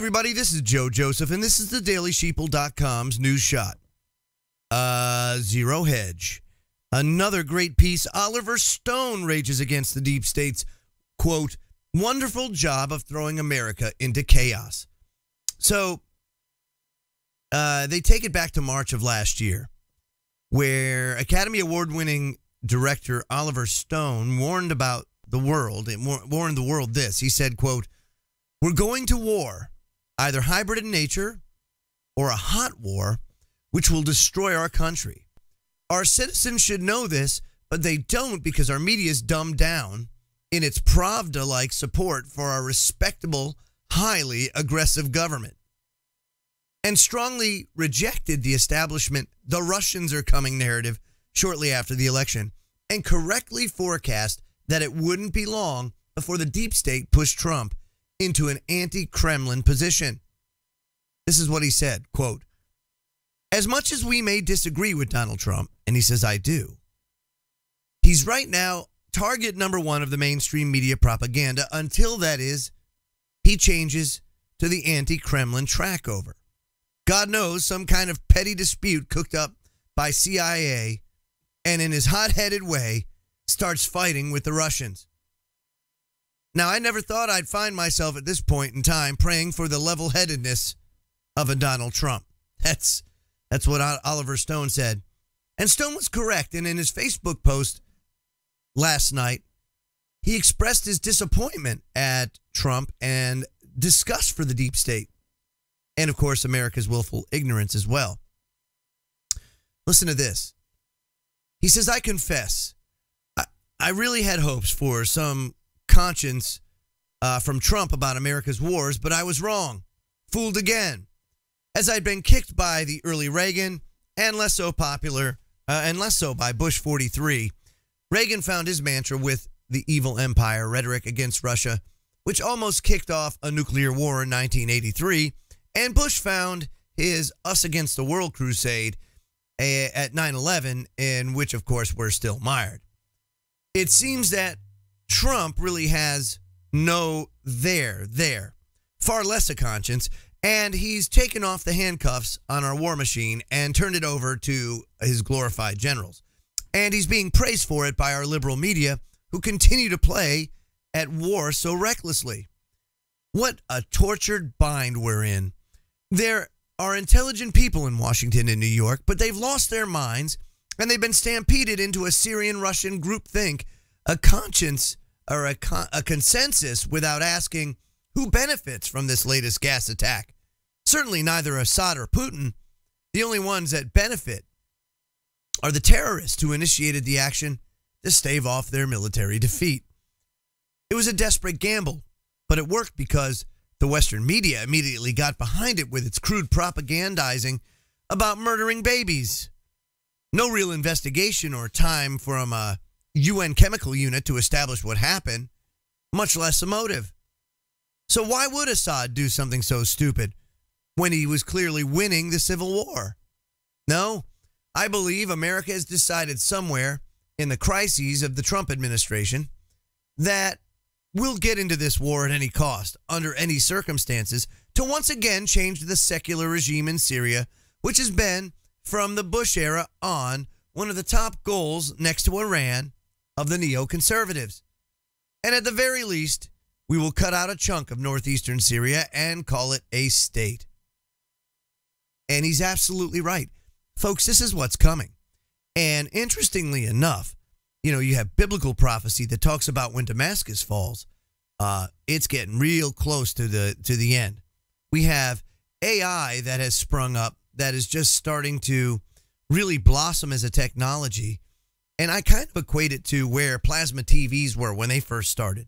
everybody, this is Joe Joseph, and this is the DailySheeple.com's news shot. Zero Hedge. Another great piece. Oliver Stone rages against the deep state's, quote, wonderful job of throwing America into chaos. So, they take it back to March of last year, where Academy Award-winning director Oliver Stone warned the world this. He said, quote, we're going to war, either hybrid in nature or a hot war, which will destroy our country. Our citizens should know this, but they don't because our media is dumbed down in its Pravda-like support for our respectable, highly aggressive government, and strongly rejected the establishment, the Russians are coming narrative shortly after the election, and correctly forecast that it wouldn't be long before the deep state pushed Trump into an anti-Kremlin position. This is what he said, quote, as much as we may disagree with Donald Trump, and he says I do, he's right now target number one of the mainstream media propaganda until, that is, he changes to the anti-Kremlin track over. God knows, some kind of petty dispute cooked up by CIA, and in his hot-headed way, starts fighting with the Russians. Now, I never thought I'd find myself at this point in time praying for the level-headedness of a Donald Trump. That's what Oliver Stone said. And Stone was correct, and in his Facebook post last night, he expressed his disappointment at Trump and disgust for the deep state. And, of course, America's willful ignorance as well. Listen to this. He says, I confess, I really had hopes for some conscience from Trump about America's wars, but I was wrong. Fooled again. As I'd been kicked by the early Reagan and less so by Bush 43, Reagan found his mantra with the evil empire rhetoric against Russia, which almost kicked off a nuclear war in 1983, and Bush found his us against the world crusade at 9/11, in which, of course, we're still mired. It seems that Trump really has far less a conscience, and he's taken off the handcuffs on our war machine and turned it over to his glorified generals. And he's being praised for it by our liberal media, who continue to play at war so recklessly. What a tortured bind we're in. There are intelligent people in Washington and New York, but they've lost their minds, and they've been stampeded into a Syrian-Russian groupthink, a conscience or a consensus without asking who benefits from this latest gas attack. Certainly neither Assad or Putin. The only ones that benefit are the terrorists who initiated the action to stave off their military defeat. It was a desperate gamble, but it worked because the Western media immediately got behind it with its crude propagandizing about murdering babies. No real investigation or time from a UN chemical unit to establish what happened, much less a motive. So why would Assad do something so stupid when he was clearly winning the civil war? No, I believe America has decided somewhere in the crises of the Trump administration that we'll get into this war at any cost, under any circumstances, to once again change the secular regime in Syria, which has been, from the Bush era on, one of the top goals next to Iran of the neoconservatives. And at the very least, we will cut out a chunk of northeastern Syria and call it a state. And he's absolutely right. Folks, this is what's coming. And interestingly enough, you have biblical prophecy that talks about when Damascus falls. It's getting real close to the end. We have AI that has sprung up that is just starting to really blossom as a technology. And I kind of equate it to where plasma TVs were when they first started.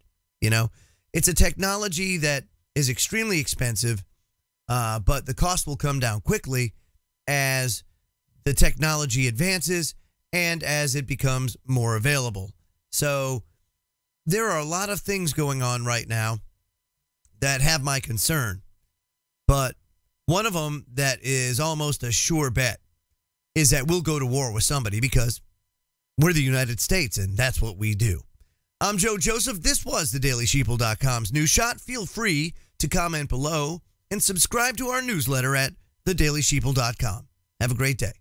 It's a technology that is extremely expensive, but the cost will come down quickly as the technology advances and as it becomes more available. So there are a lot of things going on right now that have my concern. But one of them that is almost a sure bet is that we'll go to war with somebody because we're the United States and that's what we do. I'm Joe Joseph. This was the DailySheeple.com's News Shot. Feel free to comment below and subscribe to our newsletter at thedailysheeple.com. Have a great day.